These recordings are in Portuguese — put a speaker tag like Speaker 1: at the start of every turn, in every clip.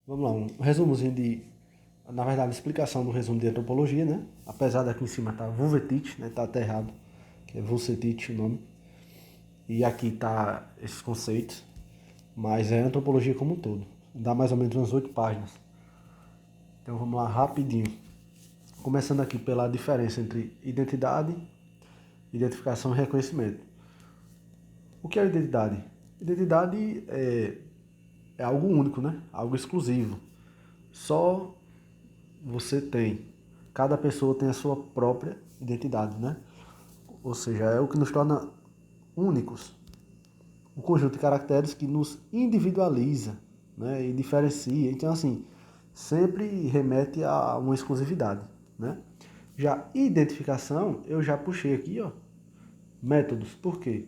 Speaker 1: Vamos lá, um resumozinho na verdade, explicação do resumo de antropologia, né? Apesar daqui em cima tá Vuvetich, né? Tá até errado, que é Vucetich o nome. E aqui tá esses conceitos, mas é antropologia como um todo. Dá mais ou menos umas 8 páginas. Então vamos lá, rapidinho. Começando aqui pela diferença entre identidade, identificação e reconhecimento. O que é identidade? Identidade é algo único, né? Algo exclusivo. Só você tem. Cada pessoa tem a sua própria identidade, né? Ou seja, é o que nos torna únicos. Um conjunto de caracteres que nos individualiza, né? E diferencia. Então, assim, sempre remete a uma exclusividade, né? Já identificação, eu já puxei aqui, ó, métodos. Por quê?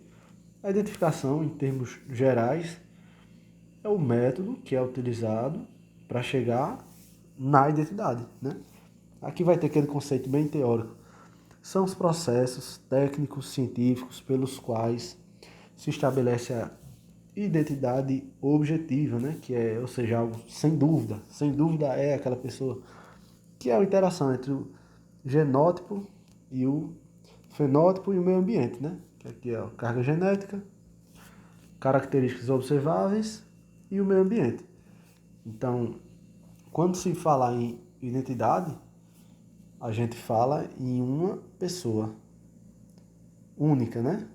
Speaker 1: A identificação, em termos gerais, é o método que é utilizado para chegar na identidade, né? Aqui vai ter aquele conceito bem teórico. São os processos técnicos científicos pelos quais se estabelece a identidade objetiva, né? Que é, ou seja, algo sem dúvida é aquela pessoa, que é a interação entre o genótipo e o fenótipo e o meio ambiente, né? Que aqui é a carga genética, características observáveis e o meio ambiente. Então, quando se fala em identidade, a gente fala em uma pessoa única, né?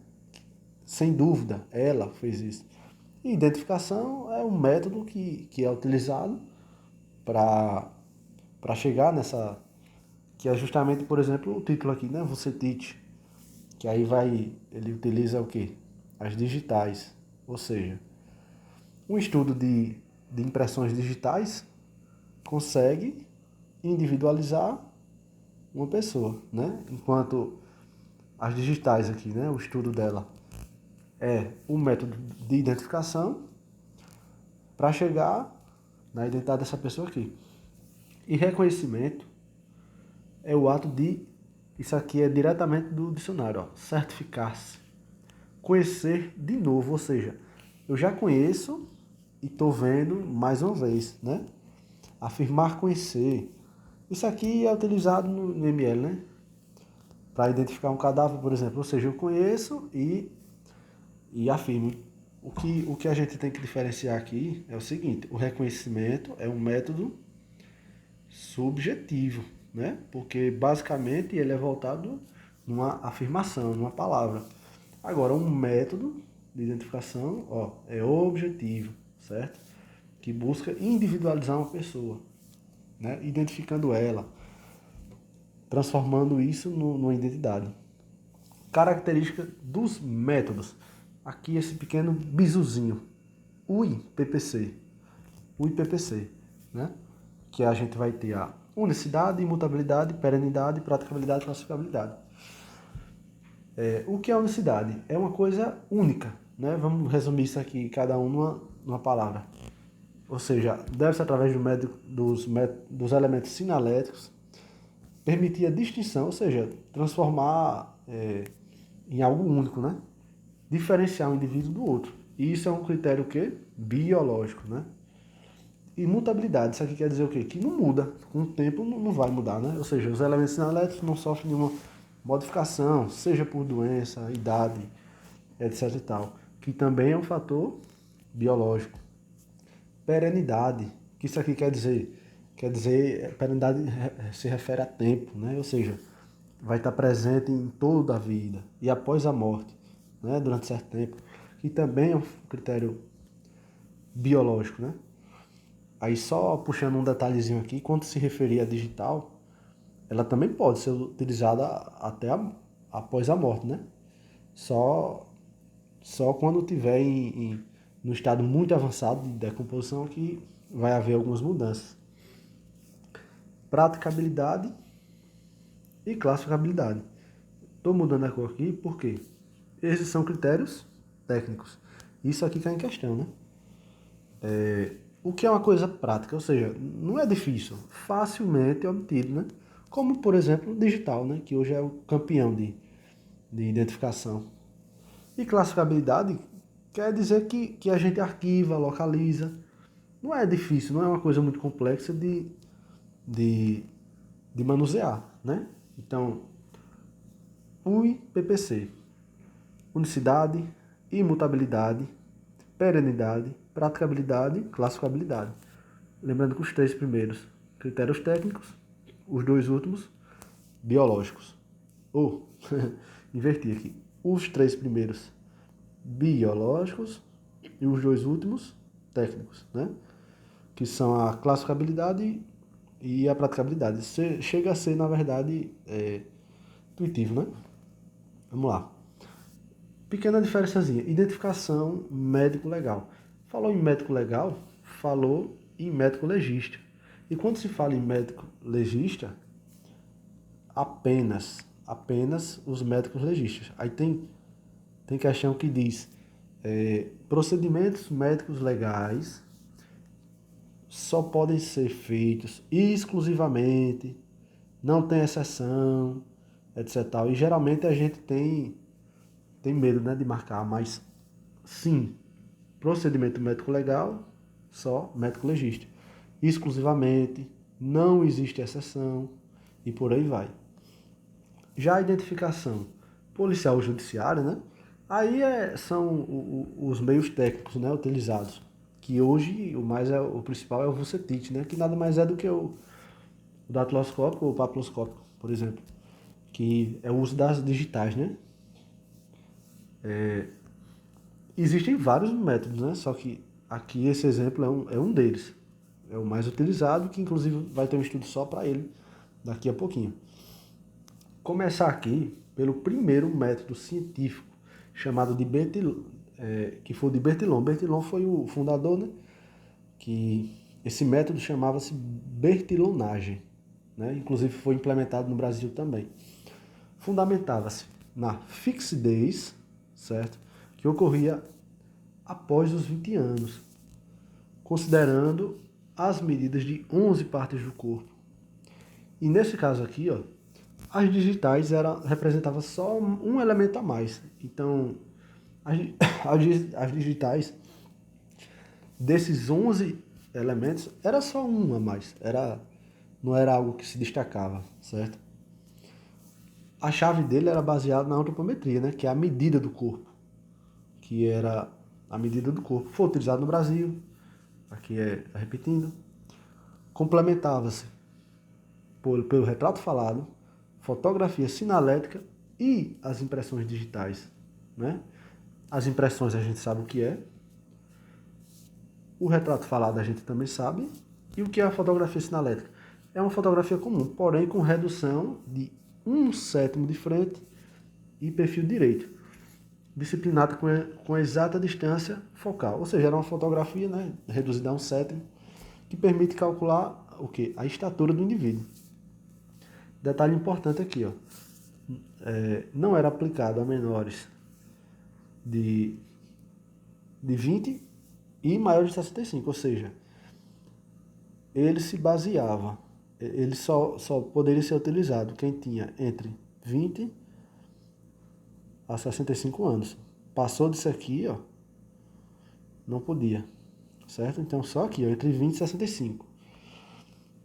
Speaker 1: Sem dúvida, ela fez isso. E identificação é um método que é utilizado para chegar nessa, que é justamente, por exemplo, o título aqui, né? Você teach, que aí ele utiliza o quê? As digitais, ou seja, um estudo de impressões digitais consegue individualizar uma pessoa, né? Enquanto as digitais aqui, né? O estudo dela é um método de identificação para chegar na identidade dessa pessoa aqui. E reconhecimento é o ato de, isso aqui é diretamente do dicionário, ó, certificar-se, conhecer de novo, ou seja, eu já conheço e estou vendo mais uma vez, né? Afirmar conhecer. Isso aqui é utilizado no ML, né? Para identificar um cadáver, por exemplo. Ou seja, eu conheço e afirmo. O que a gente tem que diferenciar aqui é o seguinte: o reconhecimento é um método subjetivo, né? Porque basicamente ele é voltado numa afirmação, numa palavra. Agora, um método de identificação, ó, é objetivo, certo? Que busca individualizar uma pessoa, né? Identificando ela, transformando isso numa identidade. Característica dos métodos. Aqui esse pequeno bizuzinho, UIPPC. UIPPC, né? Que a gente vai ter a unicidade, imutabilidade, perenidade, praticabilidade e classificabilidade. O que é unicidade? É uma coisa única, né? Vamos resumir isso aqui, cada um numa palavra. Ou seja, deve-se através dos elementos sinaléticos permitir a distinção, ou seja, transformar em algo único, né? Diferenciar um indivíduo do outro. E isso é um critério o quê? Biológico, né? Imutabilidade, isso aqui quer dizer o quê? Que não muda, com o tempo não vai mudar, né? Ou seja, os elementos sinaléticos não sofrem nenhuma modificação, seja por doença, idade, etc e tal, que também é um fator biológico. Perenidade, que isso aqui quer dizer? Quer dizer, perenidade se refere a tempo, né? Ou seja, vai estar presente em toda a vida e após a morte, né? Durante certo tempo, que também é um critério biológico, né? Aí só puxando um detalhezinho aqui, quando se referir a digital, ela também pode ser utilizada até após a morte, né? Só, só quando tiver no estado muito avançado de decomposição que vai haver algumas mudanças. Praticabilidade e classificabilidade. Estou mudando a cor aqui porque esses são critérios técnicos. Isso aqui está em questão, né? O que é uma coisa prática, ou seja, não é difícil, facilmente obtido, né? Como, por exemplo, o digital, né? Que hoje é o campeão de identificação. E classificabilidade quer dizer que a gente arquiva, localiza não é difícil, não é uma coisa muito complexa de, de manusear, né? Então, UI, PPC, unicidade, imutabilidade, perenidade, praticabilidade, classificabilidade. Lembrando que os 3 primeiros, critérios técnicos, os 2 últimos, biológicos. Ou, inverti aqui, os 3 primeiros, biológicos, e os 2 últimos, técnicos, né? Que são a classificabilidade e a praticabilidade. Chega a ser, na verdade, intuitivo, né? Vamos lá. Pequena diferençazinha. Identificação médico legal. Falou em médico legal, falou em médico legista. E quando se fala em médico legista, apenas os médicos legistas. Aí tem questão que diz procedimentos médicos legais só podem ser feitos exclusivamente, não tem exceção, etc. E geralmente a gente tem medo, né, de marcar, mas sim, procedimento médico legal, só médico legista. Exclusivamente, não existe exceção e por aí vai. Já a identificação policial ou judiciária, né? Aí são os meios técnicos, né, utilizados. Que hoje o principal é o Vucetich, né? Que nada mais é do que o datiloscópico ou o papiloscópico, por exemplo. Que é o uso das digitais, né? Existem vários métodos, né? Só que aqui esse exemplo é um deles. É o mais utilizado, que inclusive vai ter um estudo só para ele daqui a pouquinho. Começar aqui pelo primeiro método científico, chamado de Bertillon, que foi de Bertillon. Bertillon foi o fundador, né? Que esse método chamava-se bertillonagem, né? Inclusive foi implementado no Brasil também. Fundamentava-se na fixidez, certo? Que ocorria após os 20 anos, considerando as medidas de 11 partes do corpo. E nesse caso aqui, ó, as digitais representavam só um elemento a mais. Então, as digitais desses 11 elementos, era só um a mais. Não era algo que se destacava, certo? A chave dele era baseada na antropometria, né? Que é a medida do corpo. Que era a medida do corpo. Foi utilizado no Brasil. Aqui repetindo. Complementava-se pelo retrato falado, fotografia sinalética e as impressões digitais, né? As impressões a gente sabe o que é. O retrato falado a gente também sabe. E o que é a fotografia sinalética? É uma fotografia comum, porém com redução de 1/7 de frente e perfil direito, disciplinado com exata distância focal. Ou seja, era uma fotografia, né, reduzida a 1/7, que permite calcular o quê? A estatura do indivíduo. Detalhe importante aqui, ó. Não era aplicado a menores de 20 e maiores de 65, ou seja, ele se baseava, ele só poderia ser utilizado quem tinha entre 20 a 65 anos. Passou disso aqui, ó, não podia, certo? Então só aqui, ó, entre 20 e 65.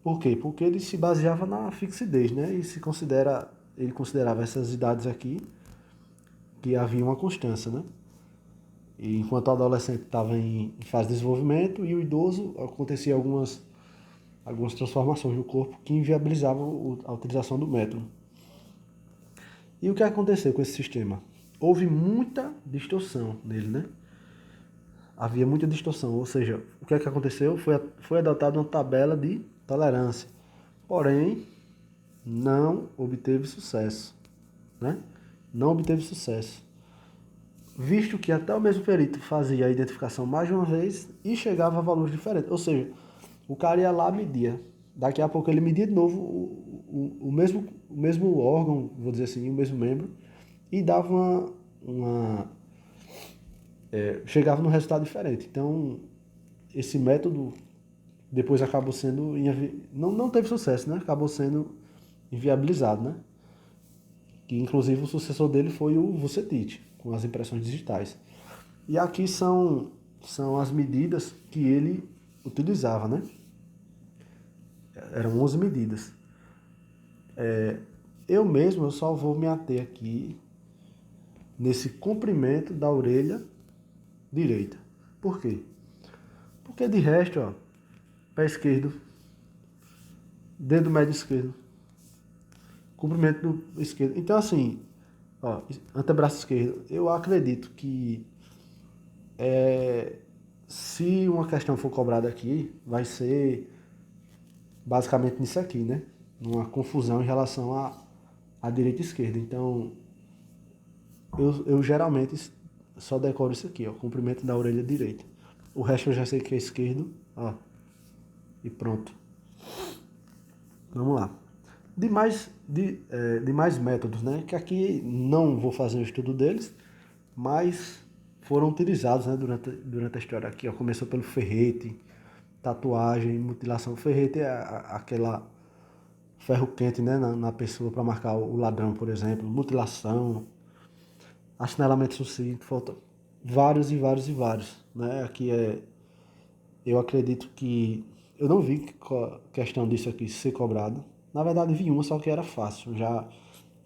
Speaker 1: Por quê? Porque ele se baseava na fixidez, né? E ele considerava essas idades aqui que havia uma constância, né? E enquanto o adolescente estava em fase de desenvolvimento e o idoso acontecia algumas transformações no corpo que inviabilizavam a utilização do método. E o que aconteceu com esse sistema? Houve muita distorção nele, né? Havia muita distorção, ou seja, o que aconteceu? Foi adotada uma tabela de tolerância, porém não obteve sucesso, né? Não obteve sucesso, visto que até o mesmo perito fazia a identificação mais de uma vez e chegava a valores diferentes, ou seja, o cara ia lá media, daqui a pouco ele media de novo o mesmo órgão, vou dizer assim, o mesmo membro, e dava chegava num resultado diferente. Então, esse método depois acabou sendo, não teve sucesso, né? Acabou sendo inviabilizado, né? Que inclusive o sucessor dele foi o Vucetich, com as impressões digitais. E aqui são as medidas que ele utilizava, né? Eram 11 medidas. Eu só vou me ater aqui nesse comprimento da orelha direita. Por quê? Porque de resto, ó, pé esquerdo, dedo médio esquerdo, comprimento do esquerdo. Então, assim, ó, antebraço esquerdo, eu acredito que se uma questão for cobrada aqui, vai ser basicamente nisso aqui, né? Numa confusão em relação à direita e esquerda. Então, eu geralmente só decoro isso aqui, ó, comprimento da orelha direita. O resto eu já sei que é esquerdo, ó, e pronto. Vamos lá. Demais métodos, né? Que aqui não vou fazer um estudo deles, mas foram utilizados, né, durante a história aqui. Ó, começou pelo ferrete, tatuagem, mutilação. Ferrete é aquela ferro quente, né, na pessoa para marcar o ladrão, por exemplo. Mutilação, assinalamento sucinto, falta vários e vários e vários, né? Aqui eu acredito que eu não vi questão disso aqui ser cobrado. Na verdade vi uma, só que era fácil, já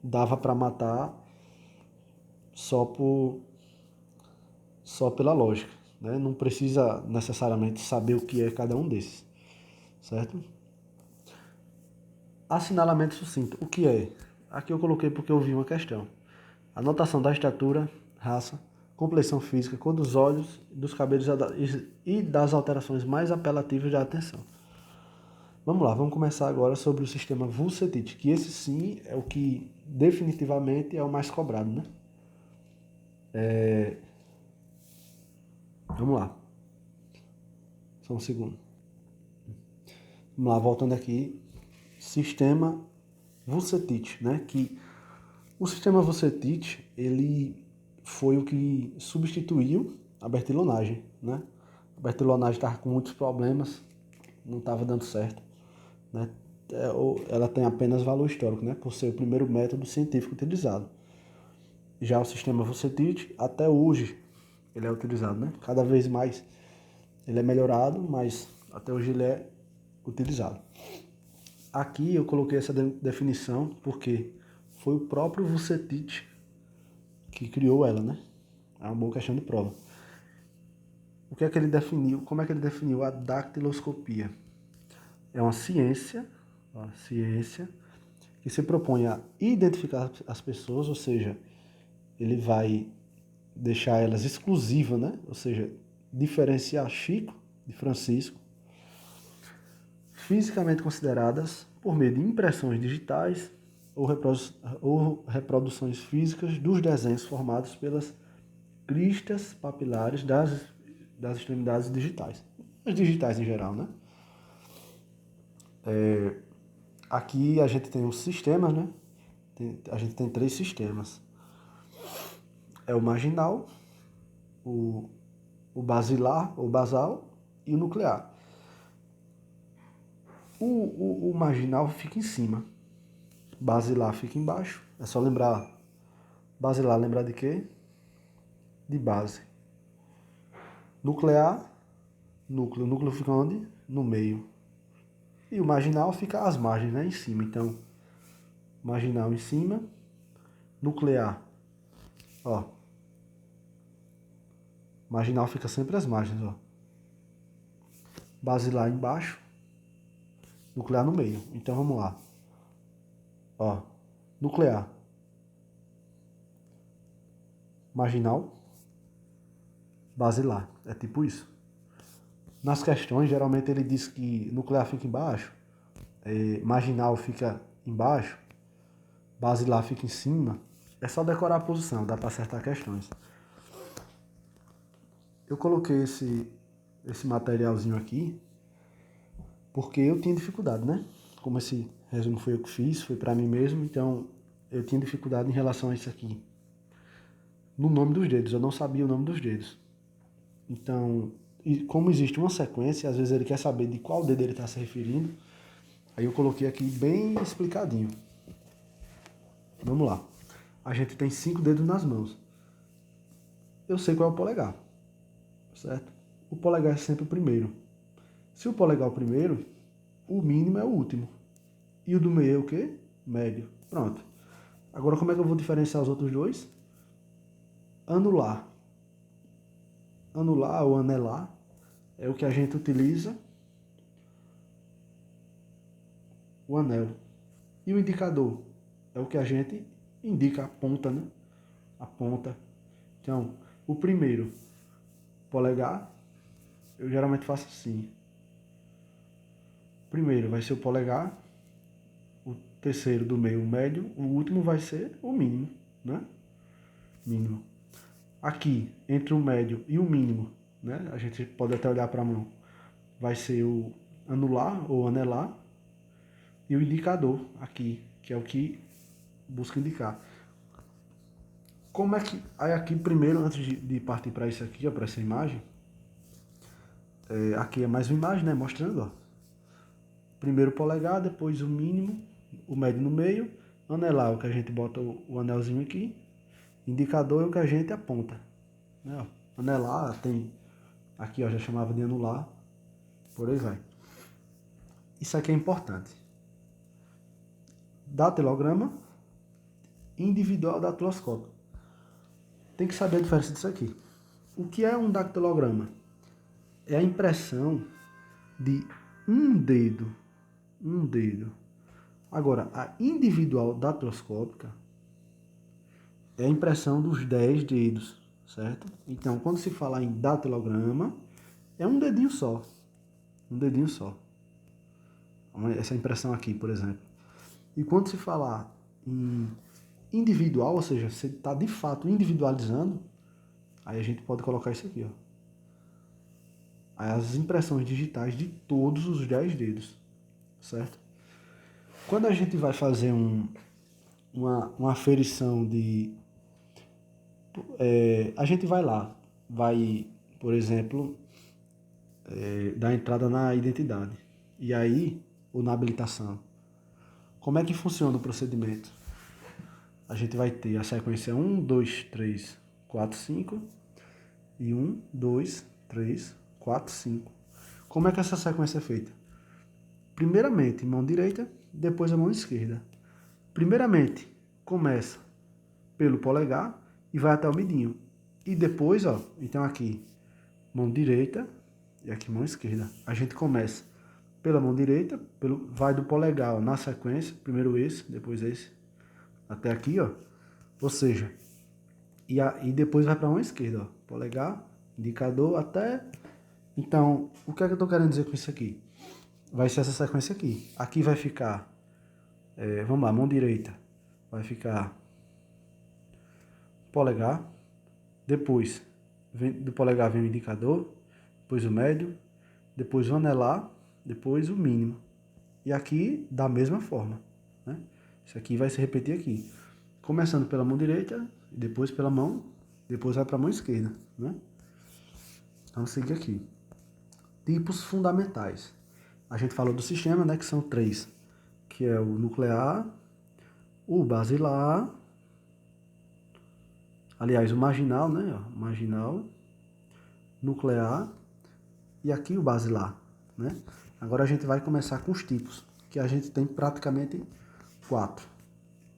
Speaker 1: dava para matar só só pela lógica, né? Não precisa necessariamente saber o que é cada um desses, certo? Assinalamento sucinto, o que é? Aqui eu coloquei porque eu vi uma questão. Anotação da estatura, raça, complexão física, cor dos olhos, dos cabelos e das alterações mais apelativas da atenção. Vamos lá, vamos começar agora sobre o sistema Vucetich, que esse sim é o que definitivamente é o mais cobrado, né? Vamos lá, só um segundo. Vamos lá, voltando aqui, sistema Vucetich, né? Que o sistema Vucetich, ele foi o que substituiu a bertilonagem, né? A bertilonagem estava com muitos problemas, não estava dando certo, né? Ela tem apenas valor histórico, né? Por ser o primeiro método científico utilizado. Já o sistema Vucetich, até hoje, ele é utilizado, né? Cada vez mais ele é melhorado, mas até hoje ele é utilizado. Aqui eu coloquei essa definição porque foi o próprio Vucetich que criou ela, né? É uma boa questão de prova. O que é que ele definiu? Como é que ele definiu a dactiloscopia? É uma ciência, ciência que se propõe a identificar as pessoas, ou seja, ele vai deixar elas exclusivas, né? Ou seja, diferenciar Chico de Francisco, fisicamente consideradas por meio de impressões digitais ou reproduções físicas dos desenhos formados pelas cristas papilares das extremidades digitais. As digitais em geral, né? Aqui a gente tem um sistema, né? A gente tem 3 sistemas. É o marginal, o basilar, ou basal, e o nuclear. O marginal fica em cima, basilar fica embaixo. É só lembrar, basilar lembrar de quê? De base. Nuclear, núcleo. Núcleo fica onde? No meio. E o marginal fica às margens, né? Em cima. Então, marginal em cima, nuclear, ó. Marginal fica sempre às margens, ó. Basilar embaixo, nuclear no meio. Então vamos lá. Ó, nuclear, marginal, basilar. É tipo isso. Nas questões, geralmente ele diz que nuclear fica embaixo, marginal fica embaixo, basilar fica em cima. É só decorar a posição, dá para acertar questões. Eu coloquei esse materialzinho aqui porque eu tinha dificuldade, né? Como esse resumo foi eu que fiz, foi para mim mesmo, então eu tinha dificuldade em relação a isso aqui. No nome dos dedos, eu não sabia o nome dos dedos. Então, como existe uma sequência, às vezes ele quer saber de qual dedo ele está se referindo, aí eu coloquei aqui bem explicadinho. Vamos lá. A gente tem 5 dedos nas mãos. Eu sei qual é o polegar, certo? O polegar é sempre o primeiro. Se o polegar é o primeiro, o mínimo é o último. E o do meio é o quê? Médio. Pronto. Agora, como é que eu vou diferenciar os outros dois? Anular. Anular ou anelar é o que a gente utiliza o anel. E o indicador é o que a gente indica a ponta, né? A ponta. Então, o primeiro, polegar, eu geralmente faço assim. O primeiro vai ser o polegar, o terceiro do meio o médio, o último vai ser o mínimo, né? Mínimo. Aqui, entre o médio e o mínimo, né? A gente pode até olhar para a mão. Vai ser o anular ou anelar e o indicador aqui, que é o que busca indicar. Como é que... Aí aqui primeiro, antes de partir para isso aqui, para essa imagem, aqui é mais uma imagem, né? Mostrando, ó. Primeiro o polegar, depois o mínimo, o médio no meio, anelar é o que a gente bota o anelzinho aqui, indicador é o que a gente aponta. Né? Anelar tem, aqui ó, já chamava de anular, por aí vai. Isso aqui é importante. Datilograma individual datiloscópico. Tem que saber a diferença disso aqui. O que é um dactilograma? É a impressão de um dedo. Um dedo. Agora, a individual datiloscópica é a impressão dos 10 dedos, certo? Então, quando se fala em datilograma, é um dedinho só. Um dedinho só. Essa impressão aqui, por exemplo. E quando se falar em individual, ou seja, você está de fato individualizando, aí a gente pode colocar isso aqui, ó. As impressões digitais de todos os 10 dedos, certo? Quando a gente vai fazer uma aferição de... a gente vai lá, vai, por exemplo, dar entrada na identidade. E aí, ou na habilitação. Como é que funciona o procedimento? A gente vai ter a sequência 1, 2, 3, 4, 5 e 1, 2, 3, 4, 5. Como é que essa sequência é feita? Primeiramente, mão direita, depois a mão esquerda. Primeiramente, começa pelo polegar e vai até o midinho. E depois, ó, então aqui, mão direita e aqui mão esquerda. A gente começa pela mão direita, vai do polegar, ó, na sequência, primeiro esse, depois esse, até aqui, ó. Ou seja, e depois vai para a mão esquerda, ó. Polegar, indicador, até... Então, o que é que eu estou querendo dizer com isso aqui? Vai ser essa sequência aqui. Aqui vai ficar, vamos lá, mão direita, vai ficar polegar, depois do polegar vem o indicador, depois o médio, depois o anelar, depois o mínimo. E aqui da mesma forma, né? Isso aqui vai se repetir aqui. Começando pela mão direita, depois pela mão, depois vai para a mão esquerda, né? Vamos seguir aqui. Tipos fundamentais. A gente falou do sistema, né, que são 3, que é o nuclear, o basilar, aliás, o marginal, né, ó, marginal, nuclear e aqui o basilar, né? Agora a gente vai começar com os tipos, que a gente tem praticamente 4.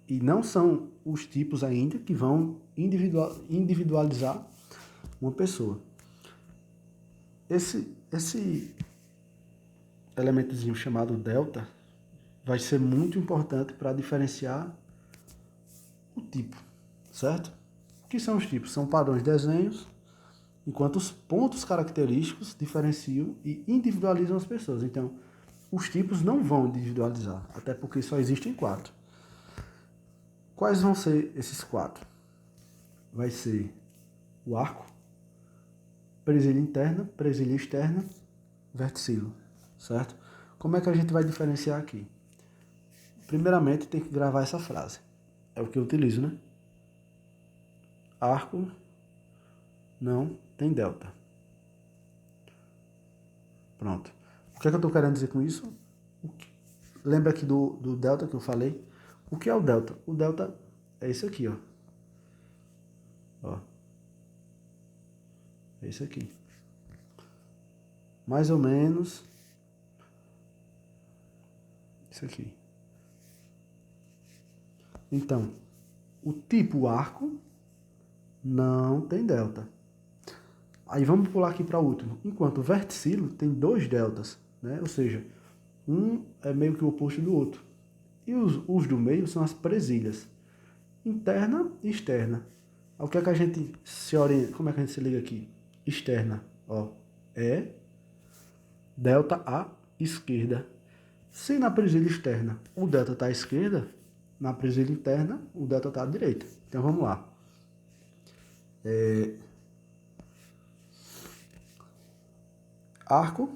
Speaker 1: E não são os tipos ainda que vão individualizar uma pessoa. Esse elementozinho chamado delta vai ser muito importante para diferenciar o tipo, certo? O que são os tipos? São padrões de desenhos, enquanto os pontos característicos diferenciam e individualizam as pessoas. Então, os tipos não vão individualizar, até porque só existem 4. Quais vão ser esses 4? Vai ser o arco, presilha interna, presilha externa, verticilo, certo? Como é que a gente vai diferenciar aqui? Primeiramente, tem que gravar essa frase. É o que eu utilizo, né? Arco não tem delta. Pronto. O que é que eu estou querendo dizer com isso? Lembra aqui do delta que eu falei? O que é o delta? O delta é isso aqui, ó. Ó. É isso aqui. Mais ou menos Isso aqui. Então, o tipo arco não tem delta. Aí vamos pular aqui para o último. Enquanto o verticilo tem 2 deltas, né? Ou seja, um é meio que o oposto do outro. E os do meio são as presilhas, interna e externa. O que é que a gente se orienta? Como é que a gente se liga aqui? Externa, ó, é delta à esquerda. Se na presilha externa o delta está à esquerda, na presilha interna o delta está à direita. Então vamos lá. Arco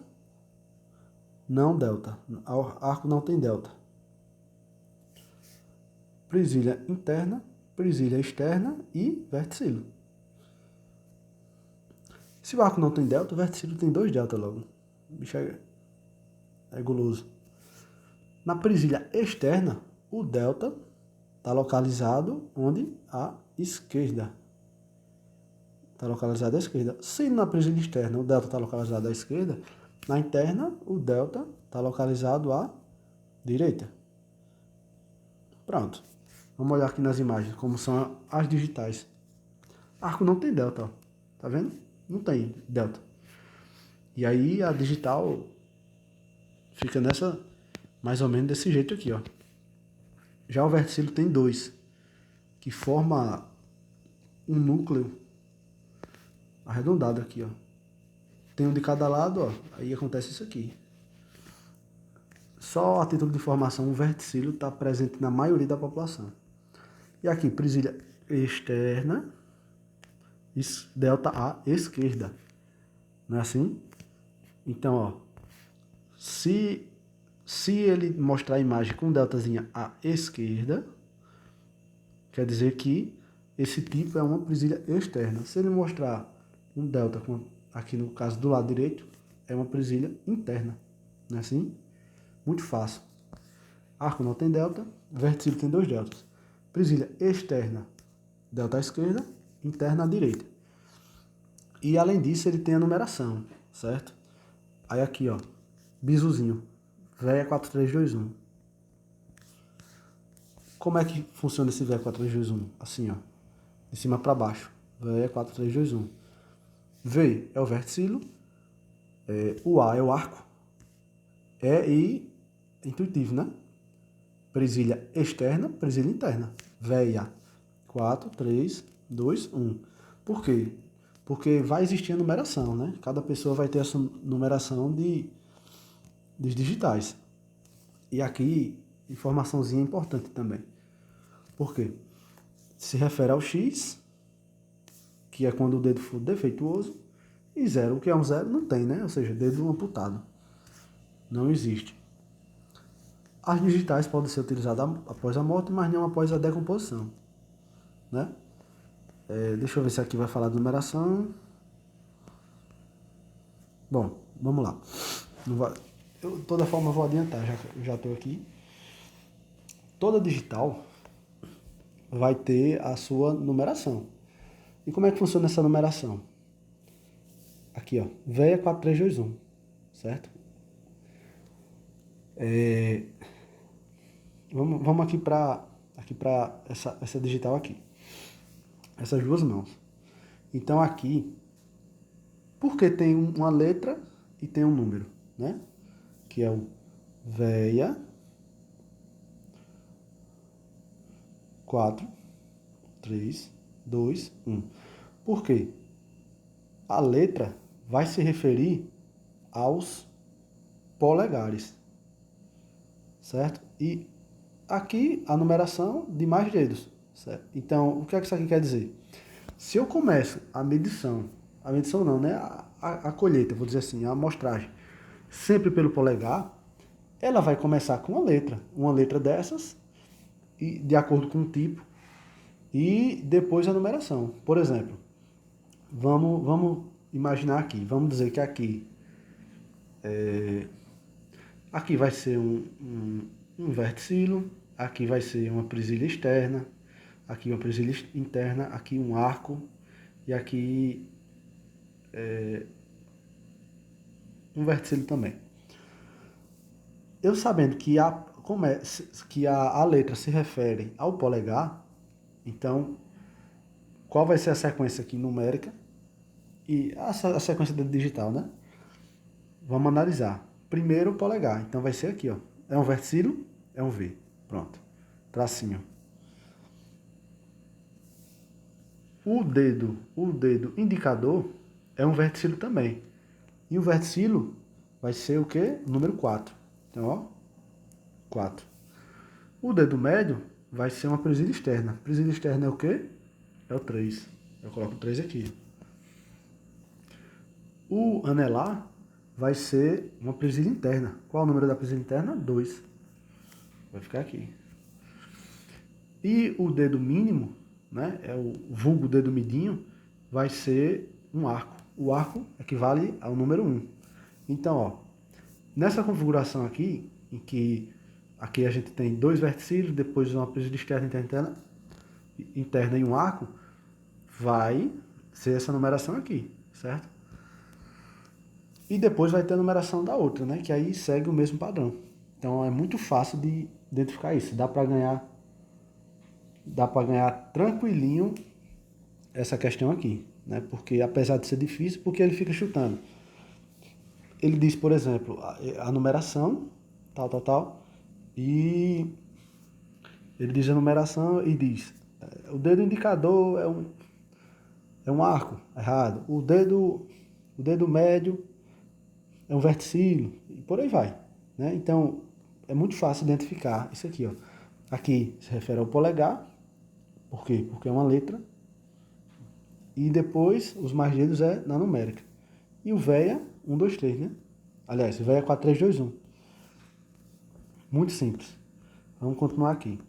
Speaker 1: não delta. Arco não tem delta. Presilha interna, presilha externa e verticilo. Se o arco não tem delta, o verticilo tem 2 delta logo. O bicho é guloso. Na presilha externa, o delta está localizado onde? À esquerda. Está localizado à esquerda. Se na presilha externa o delta está localizado à esquerda, na interna o delta está localizado à direita. Pronto. Vamos olhar aqui nas imagens como são as digitais. Arco não tem delta, ó. Tá vendo? Não tem delta. E aí a digital fica nessa, mais ou menos desse jeito aqui, ó. Já o verticilo tem 2, que forma um núcleo arredondado aqui, ó. Tem um de cada lado, ó. Aí acontece isso aqui. Só a título de informação, o verticilo está presente na maioria da população. E aqui, presilha externa, delta à esquerda. Não é assim? Então, ó, se ele mostrar a imagem com deltazinha à esquerda, quer dizer que esse tipo é uma presilha externa. Se ele mostrar um delta, aqui no caso do lado direito, é uma presilha interna. Não é assim? Muito fácil. Arco não tem delta, verticilo tem 2 deltas. Presilha externa, delta à esquerda, interna à direita. E além disso, ele tem a numeração, certo? Aí aqui, ó, bisuzinho, véia 4321. Como é que funciona esse véia 4321? Assim, ó, de cima para baixo, véia 4321. V é o verticilo, o A é o arco, é intuitivo, né? Presilha externa, presilha interna. Véia 4, 3, 2, 1. Por quê? Porque vai existir a numeração, né? Cada pessoa vai ter essa numeração dos digitais. E aqui, informaçãozinha importante também. Por quê? Se refere ao X, que é quando o dedo for defeituoso, e 0. O que é um 0? Não tem, né? Ou seja, dedo amputado. Não existe. As digitais podem ser utilizadas após a morte, mas não após a decomposição, né? Deixa eu ver se aqui vai falar de numeração. Bom, vamos lá. Eu, de toda forma, vou adiantar, já estou aqui. Toda digital vai ter a sua numeração. E como é que funciona essa numeração? Aqui, ó, véia 4321, certo? Vamos aqui para essa digital aqui. Essas duas mãos. Então aqui, porque tem uma letra e tem um número, né? Que é o véia 4, 3, 2, 1. Por quê? A letra vai se referir aos polegares, certo? E aqui a numeração de mais dedos, certo? Então, o que é que isso aqui quer dizer? Se eu começo a medição não, né? A colheita, vou dizer assim, a amostragem, sempre pelo polegar, ela vai começar com uma letra dessas, e de acordo com o tipo, e depois a numeração. Por exemplo, vamos imaginar aqui, vamos dizer que aqui vai ser um verticilo, aqui vai ser uma presilha externa, aqui uma presilha interna, aqui um arco e aqui um verticilo também. Eu sabendo que que a letra se refere ao polegar, então qual vai ser a sequência aqui numérica e a sequência digital, né? Vamos analisar. Primeiro o polegar, então vai ser aqui, ó. É um verticilo, é um V. Pronto. Tracinho. O dedo indicador é um verticilo também. E o verticilo vai ser o quê? Número 4. Então, ó, 4. O dedo médio vai ser uma presília externa. Presília externa é o quê? É o 3. Eu coloco o 3 aqui. O anelar vai ser uma presília interna. Qual é o número da presília interna? 2. Vai ficar aqui. E o dedo mínimo, né, é o vulgo dedo midinho, vai ser um arco. O arco equivale ao número 1. Então, ó, nessa configuração aqui, em que aqui a gente tem 2 verticílios, depois uma presília externa interna e um arco, vai ser essa numeração aqui, certo? E depois vai ter a numeração da outra, né, que aí segue o mesmo padrão. Então é muito fácil de identificar isso. Dá para ganhar tranquilinho essa questão aqui, né? Porque apesar de ser difícil, porque ele fica chutando. Ele diz, por exemplo, a numeração, tal, e ele diz a numeração e diz, o dedo indicador é um arco, errado. O dedo médio é um verticilo, e por aí vai, né? Então, é muito fácil identificar isso aqui, ó. Aqui se refere ao polegar, por quê? Porque é uma letra. E depois, os mais dedos é na numérica. E o VEA, 1, 2, 3, né? Aliás, o VEA 4, 3, 2, 1. Muito simples. Vamos continuar aqui.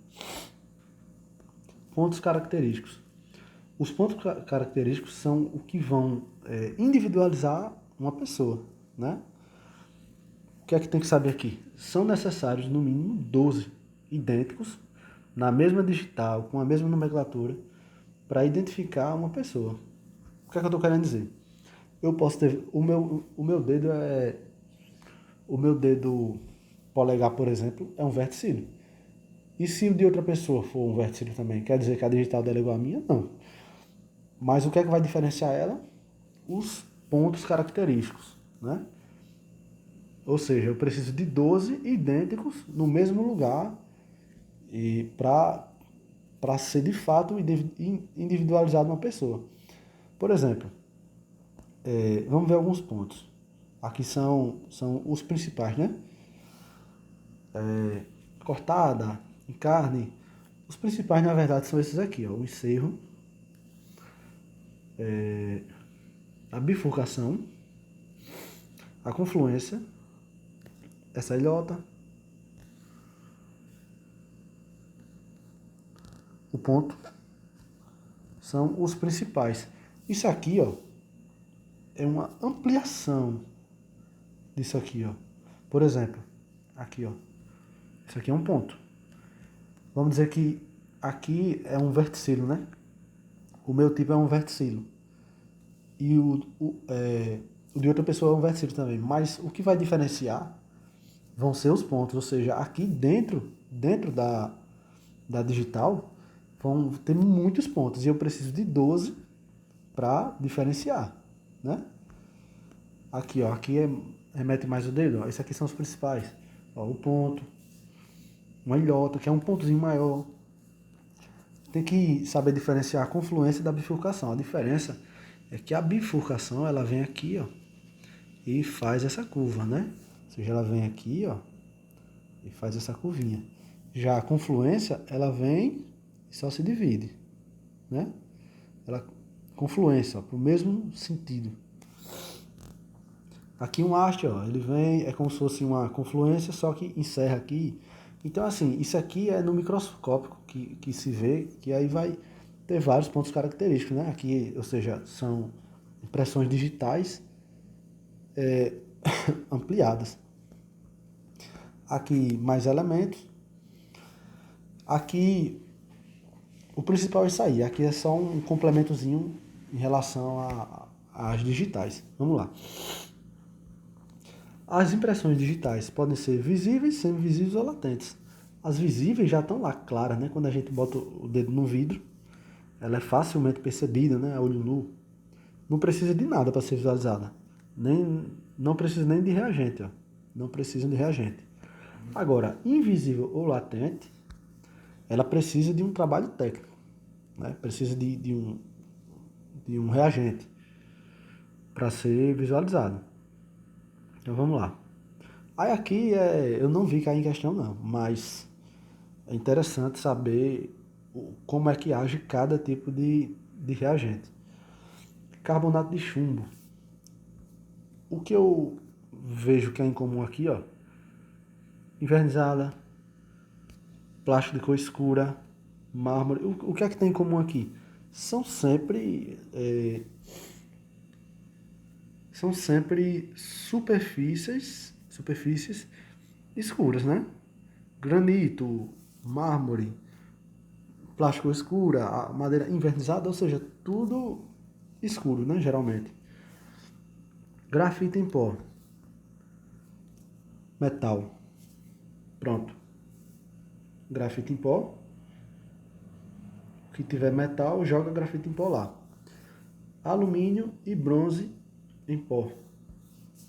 Speaker 1: Pontos característicos. Os pontos característicos são o que vão individualizar uma pessoa, né? O que é que tem que saber aqui? São necessários, no mínimo, 12 idênticos, na mesma digital, com a mesma nomenclatura, para identificar uma pessoa. O que é que eu estou querendo dizer? Eu posso ter... O meu dedo polegar, por exemplo, é um verticilo. E se o de outra pessoa for um verticilo também, quer dizer que a digital dela é igual à minha? Não. Mas o que é que vai diferenciar ela? Os pontos característicos, né? Ou seja, eu preciso de 12 idênticos no mesmo lugar e para ser de fato individualizado uma pessoa. Por exemplo, vamos ver alguns pontos. Aqui são os principais, né? Cortada, em carne. Os principais, na verdade, são esses aqui, ó. O encerro, a bifurcação, a confluência, essa ilhota, o ponto, são os principais. Isso aqui, ó, é uma ampliação disso aqui, ó. Por exemplo, aqui, ó. Isso aqui é um ponto. Vamos dizer que aqui é um verticilo, né? O meu tipo é um verticilo. E o de outra pessoa é um verticilo também. Mas o que vai diferenciar vão ser os pontos. Ou seja, aqui dentro da digital, vão ter muitos pontos. E eu preciso de 12 para diferenciar, né? Aqui, ó. Aqui remete mais o dedo, ó. Esses aqui são os principais. Ó, o ponto. Uma ilhota, que é um pontozinho maior. Tem que saber diferenciar a confluência da bifurcação. A diferença é que a bifurcação, ela vem aqui, ó, e faz essa curva, né? Ou seja, ela vem aqui, ó, e faz essa curvinha. Já a confluência, ela vem e só se divide, né? Ela confluência, ó, para o mesmo sentido. Aqui um haste, ó, ele vem, é como se fosse uma confluência, só que encerra aqui. Então, assim, isso aqui é no microscópico que se vê, que aí vai ter vários pontos característicos, né? Aqui, ou seja, são impressões digitais ampliadas. Aqui, mais elementos. Aqui, o principal é isso aí. Aqui é só um complementozinho em relação às digitais. Vamos lá. As impressões digitais podem ser visíveis, semivisíveis ou latentes. As visíveis já estão lá claras, né? Quando a gente bota o dedo no vidro, ela é facilmente percebida, né? A olho nu. Não precisa de nada para ser visualizada. Não precisa nem de reagente, ó. Não precisa de reagente. Agora, invisível ou latente, ela precisa de um trabalho técnico, né? Precisa de um reagente para ser visualizado. Então vamos lá. Aí aqui eu não vi cair em questão não, mas é interessante saber como é que age cada tipo de reagente. Carbonato de chumbo. O que eu vejo que é incomum aqui, ó, invernizada, plástico de cor escura, mármore. O que é que tem em comum aqui? São sempre superfícies escuras, né? Granito, mármore, plástico escura, a madeira invernizada, ou seja, tudo escuro, né? Geralmente. Grafite em pó, metal, pronto. Grafite em pó. O que tiver metal, joga grafite em pó lá. Alumínio e bronze em pó.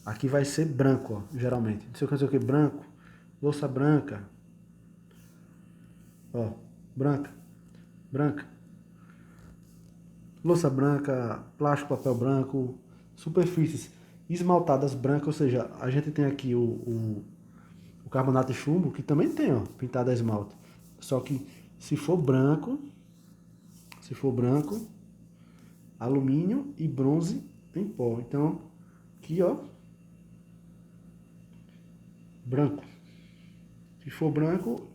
Speaker 1: Aqui vai ser branco, ó, geralmente. Não sei o que, branco, louça branca. Ó, branca, branca. Louça branca, plástico, papel branco, superfícies esmaltadas brancas, ou seja, a gente tem aqui o carbonato de chumbo, que também tem, ó, pintado a esmalte. Só que se for branco, alumínio e bronze em pó. Então, aqui, ó, branco. Se for branco,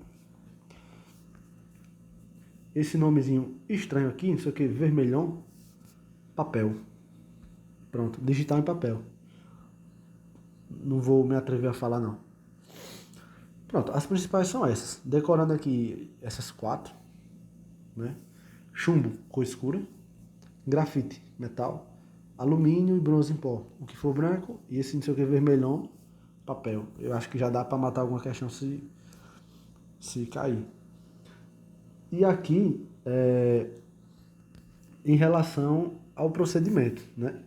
Speaker 1: esse nomezinho estranho aqui, não sei o que, vermelhão, papel. Pronto, digital em papel. Não vou me atrever a falar não. Pronto, as principais são essas. Decorando aqui essas 4, né? Chumbo, cor escura. Grafite, metal. Alumínio e bronze em pó. O que for branco. E esse não sei o que, vermelhão, papel. Eu acho que já dá para matar alguma questão se cair. E aqui, em relação ao procedimento, né?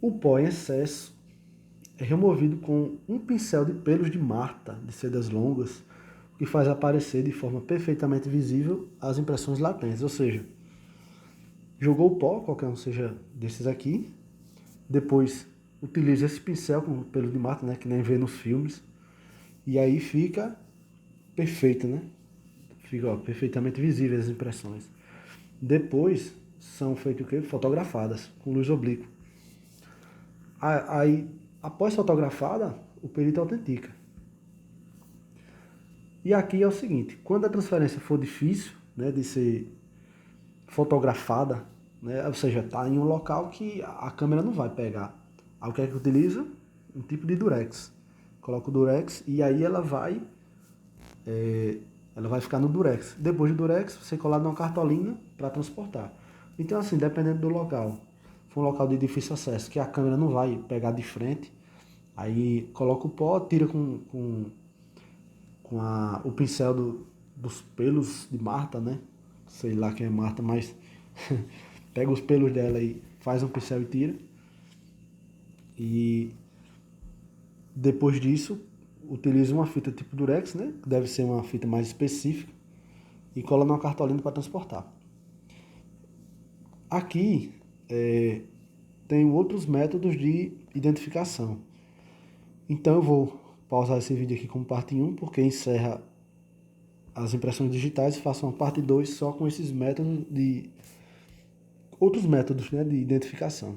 Speaker 1: O pó em excesso é removido com um pincel de pelos de Marta, de sedas longas, o que faz aparecer de forma perfeitamente visível as impressões latentes. Ou seja, jogou o pó, qualquer um seja desses aqui, depois utiliza esse pincel com pelo de Marta, né, que nem vê nos filmes, e aí fica perfeito, né? Fica, ó, perfeitamente visíveis as impressões. Depois são feitas o quê? Fotografadas com luz oblíqua. Aí, após fotografada, o perito autentica. E aqui é o seguinte, quando a transferência for difícil, né, de ser fotografada, né, ou seja, está em um local que a câmera não vai pegar. Aí o que é que utiliza? Um tipo de durex. Coloca o durex e aí ela vai ficar no durex. Depois do durex, você colar numa cartolina para transportar. Então assim, dependendo do local, se for um local de difícil acesso, que a câmera não vai pegar de frente, aí coloca o pó, tira com o pincel dos pelos de Marta, né? Sei lá quem é Marta, mas pega os pelos dela e faz um pincel e tira. E depois disso, utiliza uma fita tipo Durex, né? Que deve ser uma fita mais específica. E cola numa cartolina para transportar. Aqui tem outros métodos de identificação. Então eu vou pausar esse vídeo aqui como parte 1, porque encerra as impressões digitais, e faço uma parte 2 só com esses métodos outros métodos, né, de identificação.